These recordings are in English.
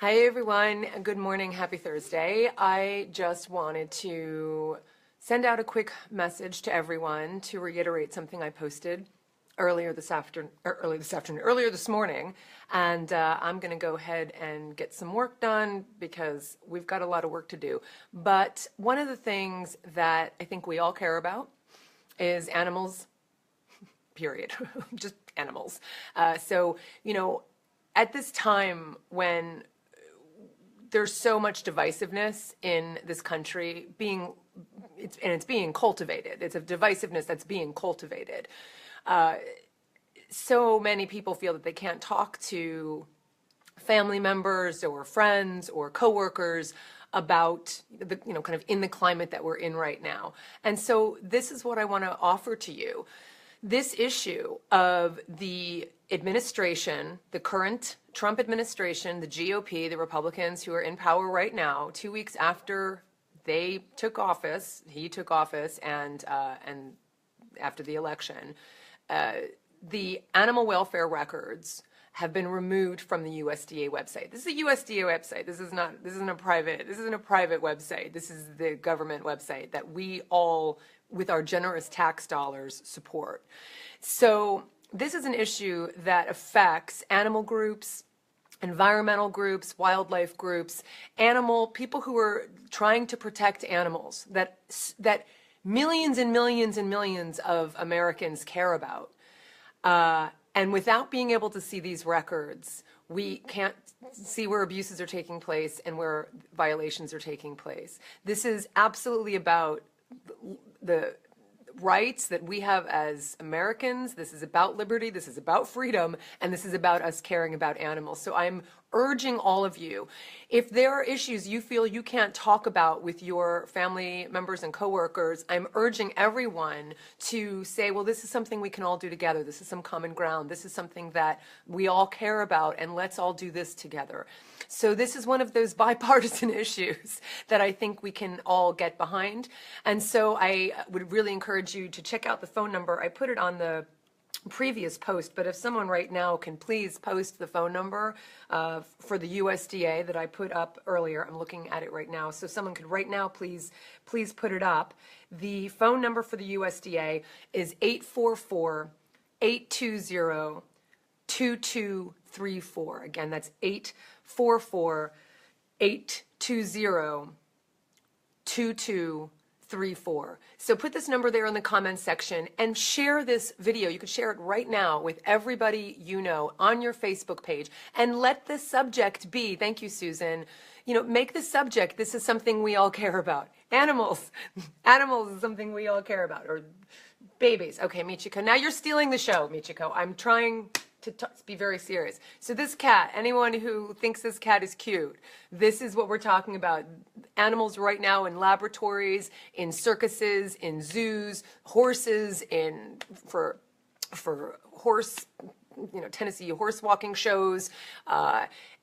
Hi everyone, good morning, happy Thursday. I just wanted to send out a quick message to everyone to reiterate something I posted earlier this morning, and I'm going to go ahead and get some work done because we've got a lot of work to do. But one of the things that I think we all care about is animals, period, just animals. So, at this time when there's so much divisiveness in this country it's being cultivated. It's a divisiveness that's being cultivated. So many people feel that they can't talk to family members or friends or coworkers about the, kind of in the climate that we're in right now. And so this is what I want to offer to you. This issue of the administration, the current Trump administration, the GOP, the Republicans who are in power right now, 2 weeks after he took office, and after the election, the animal welfare records have been removed from the USDA website. This is a USDA website. This isn't a private website. This is the government website that we all, with our generous tax dollars, support. So this is an issue that affects animal groups, environmental groups, wildlife groups, people who are trying to protect animals that millions and millions and millions of Americans care about. And without being able to see these records, we can't see where abuses are taking place and where violations are taking place. This is absolutely about the rights that we have as Americans. This is about liberty, this is about freedom, and this is about us caring about animals. So I'm urging all of you, if there are issues you feel you can't talk about with your family members and coworkers, I'm urging everyone to say, well, this is something we can all do together. This is some common ground. This is something that we all care about, and let's all do this together. So this is one of those bipartisan issues that I think we can all get behind. And so I would really encourage you to check out the phone number. I put it on the previous post, but if someone right now can please post the phone number for the USDA that I put up earlier. I'm looking at it right now. So someone could right now please put it up. The phone number for the USDA is 844-820-2234. Again, that's 844-820-2234. So put this number there in the comments section and share this video. You could share it right now with everybody you know on your Facebook page, and let the subject be, thank you, Susan, make the subject, this is something we all care about. Animals is something we all care about, or babies. Okay, Michiko, now you're stealing the show, Michiko. I'm trying to be very serious. So this cat, anyone who thinks this cat is cute, this is what we're talking about. Animals right now in laboratories, in circuses, in zoos, horses, for horse, Tennessee horse walking shows,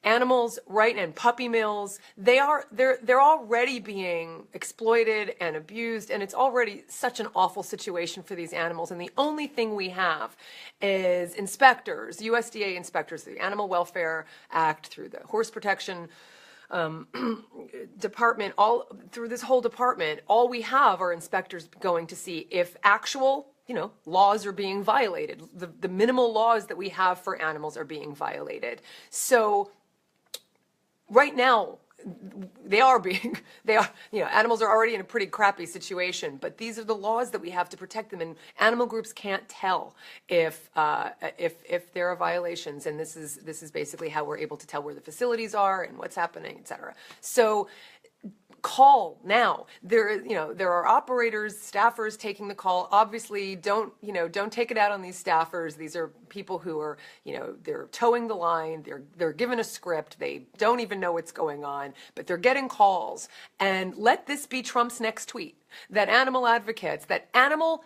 animals, right, and puppy mills. They're already being exploited and abused, and it's already such an awful situation for these animals. And the only thing we have is inspectors, USDA inspectors, the Animal Welfare Act, through the Horse Protection Department, through this whole department. All we have are inspectors going to see if actual laws are being violated. The minimal laws that we have for animals are being violated. So right now, animals are already in a pretty crappy situation, but these are the laws that we have to protect them, and animal groups can't tell if there are violations, and this is basically how we're able to tell where the facilities are and what's happening, etc. So call now. There are operators, staffers taking the call. Obviously, don't take it out on these staffers. These are people who are, they're towing the line. They're given a script. They don't even know what's going on, but they're getting calls. And let this be Trump's next tweet: that animal advocates, that animal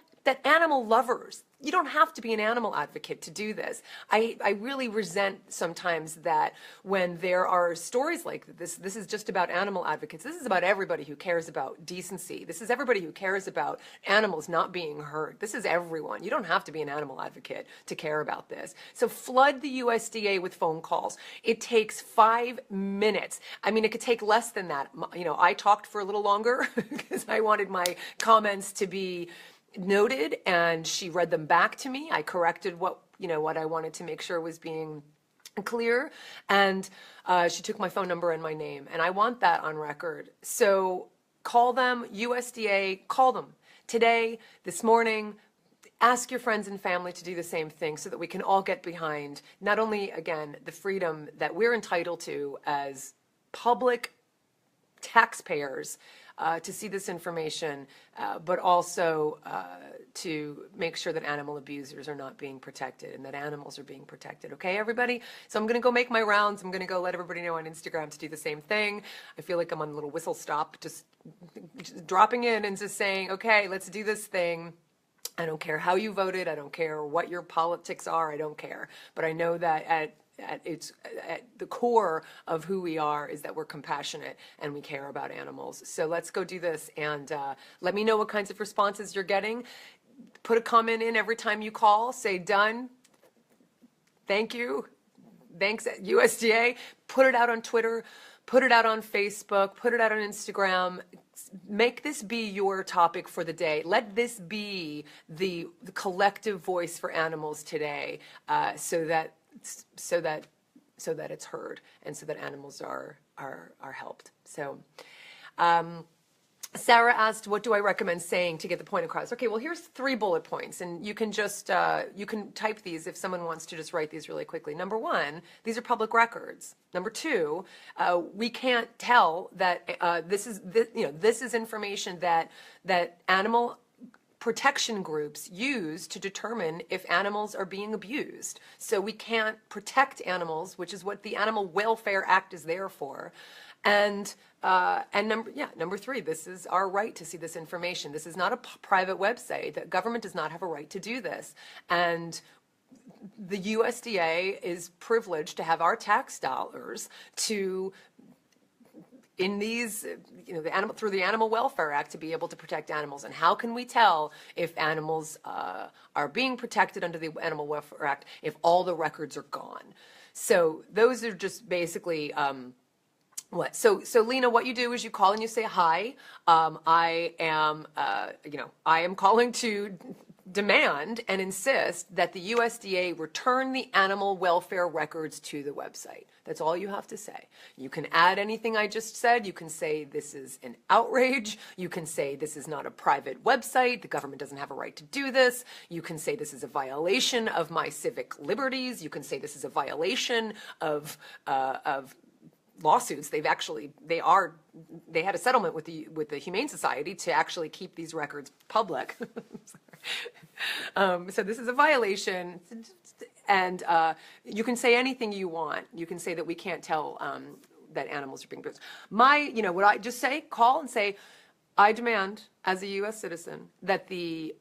lovers, you don't have to be an animal advocate to do this. I really resent sometimes that when there are stories like this is just about animal advocates. This is about everybody who cares about decency. This is everybody who cares about animals not being hurt. This is everyone. You don't have to be an animal advocate to care about this. So flood the USDA with phone calls. It takes 5 minutes. I mean, it could take less than that. You know, I talked for a little longer because I wanted my comments to be noted, and she read them back to me. I corrected what I wanted to make sure was being clear, and she took my phone number and my name, and I want that on record. So call them, USDA, call them today, this morning. Ask your friends and family to do the same thing so that we can all get behind not only, again, the freedom that we're entitled to as public taxpayers to see this information, but also to make sure that animal abusers are not being protected and that animals are being protected. Okay, everybody? So I'm going to go make my rounds. I'm going to go let everybody know on Instagram to do the same thing. I feel like I'm on a little whistle stop, just dropping in and just saying, okay, let's do this thing. I don't care how you voted. I don't care what your politics are. I don't care. But I know that at the core of who we are is that we're compassionate and we care about animals. So let's go do this, and let me know what kinds of responses you're getting. Put a comment in every time you call. Say done. Thank you. Thanks, USDA. Put it out on Twitter. Put it out on Facebook. Put it out on Instagram. Make this be your topic for the day. Let this be the collective voice for animals today, so that it's heard and so that animals are helped. So Sarah asked, what do I recommend saying to get the point across? Okay, well, here's 3 bullet points, and you can just you can type these if someone wants to just write these really quickly. Number 1, these are public records. Number 2, we can't tell that this is information that animal protection groups use to determine if animals are being abused. So we can't protect animals, which is what the Animal Welfare Act is there for. And number 3, this is our right to see this information. This is not a private website. The government does not have a right to do this. And the USDA is privileged to have our tax dollars to, in these, through the Animal Welfare Act, to be able to protect animals. And how can we tell if animals are being protected under the Animal Welfare Act if all the records are gone? So those are just basically So Lena, what you do is you call and you say, hi, I am calling to demand and insist that the USDA return the animal welfare records to the website. That's all you have to say. You can add anything I just said. You can say this is an outrage. You can say this is not a private website. The government doesn't have a right to do this. You can say this is a violation of my civic liberties. You can say this is a violation of lawsuits. They had a settlement with the Humane Society to actually keep these records public. So this is a violation, and you can say anything you want. You can say that we can't tell that animals are being abused. What I just say, call and say, I demand as a U.S. citizen that the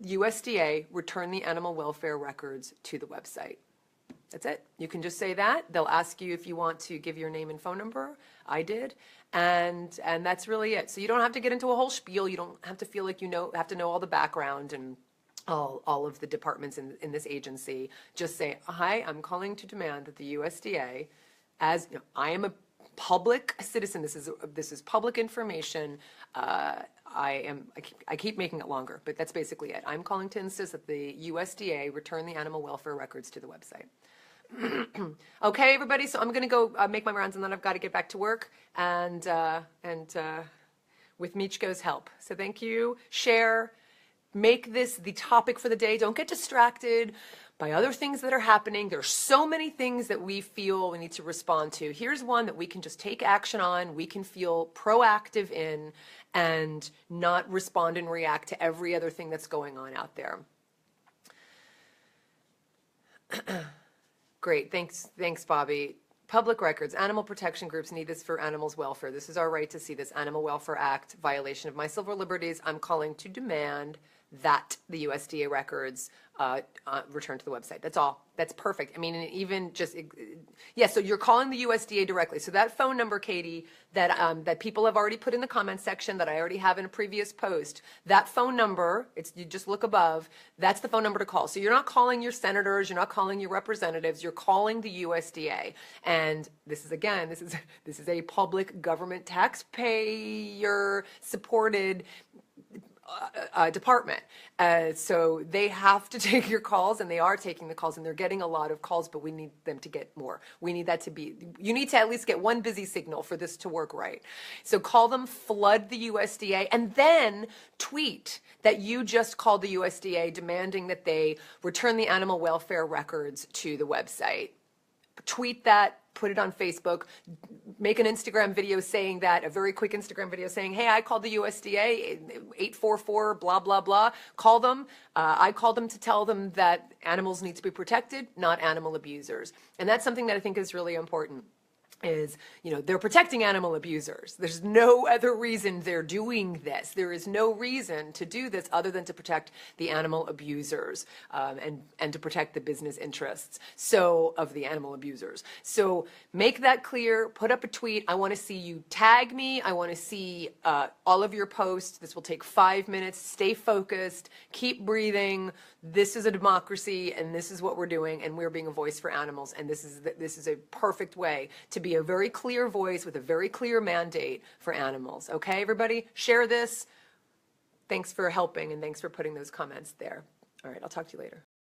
USDA return the animal welfare records to the website. That's it. You can just say that. They'll ask you if you want to give your name and phone number. I did. And that's really it. So you don't have to get into a whole spiel. You don't have to feel like have to know all the background and all of the departments in this agency. Just say, hi, I'm calling to demand that the USDA, as I am a public citizen, this is public information. I keep making it longer, but that's basically it. I'm calling to insist that the USDA return the animal welfare records to the website. Okay, everybody. So I'm going to go make my rounds, and then I've got to get back to work. And with Michko's help. So thank you. Share. Make this the topic for the day. Don't get distracted by other things that are happening. There's so many things that we feel we need to respond to. Here's one that we can just take action on. We can feel proactive in and not respond and react to every other thing that's going on out there. Great. Thanks, Bobby. Public records, animal protection groups need this for animals' welfare. This is our right to see this Animal Welfare Act violation of my civil liberties. I'm calling to demand that the USDA records return to the website. That's all. That's perfect. I mean, and even just, yeah, so you're calling the USDA directly. So that phone number, Katie, that people have already put in the comment section, that I already have in a previous post, that phone number, you just look above, that's the phone number to call. So you're not calling your senators, you're not calling your representatives, you're calling the USDA. And this is, again, this is a public government taxpayer supported department. So they have to take your calls, and they are taking the calls, and they're getting a lot of calls, but we need them to get more. We need that to be, you need to at least get one busy signal for this to work right. So call them, flood the USDA, and then tweet that you just called the USDA demanding that they return the animal welfare records to the website. Tweet that, put it on Facebook, make an Instagram video saying that, a very quick Instagram video saying, hey, I called the USDA, 844, blah, blah, blah. Call them. I called them to tell them that animals need to be protected, not animal abusers. And that's something that I think is really important. Is, they're protecting animal abusers. There's no other reason they're doing this. There is no reason to do this other than to protect the animal abusers and to protect the business interests of the animal abusers. So make that clear, put up a tweet. I want to see you tag me. I want to see all of your posts. This will take 5 minutes. Stay focused, keep breathing. This is a democracy, and this is what we're doing, and we're being a voice for animals, and this is a perfect way to be a very clear voice with a very clear mandate for animals. Okay, everybody? Share this. Thanks for helping, and thanks for putting those comments there. All right, I'll talk to you later.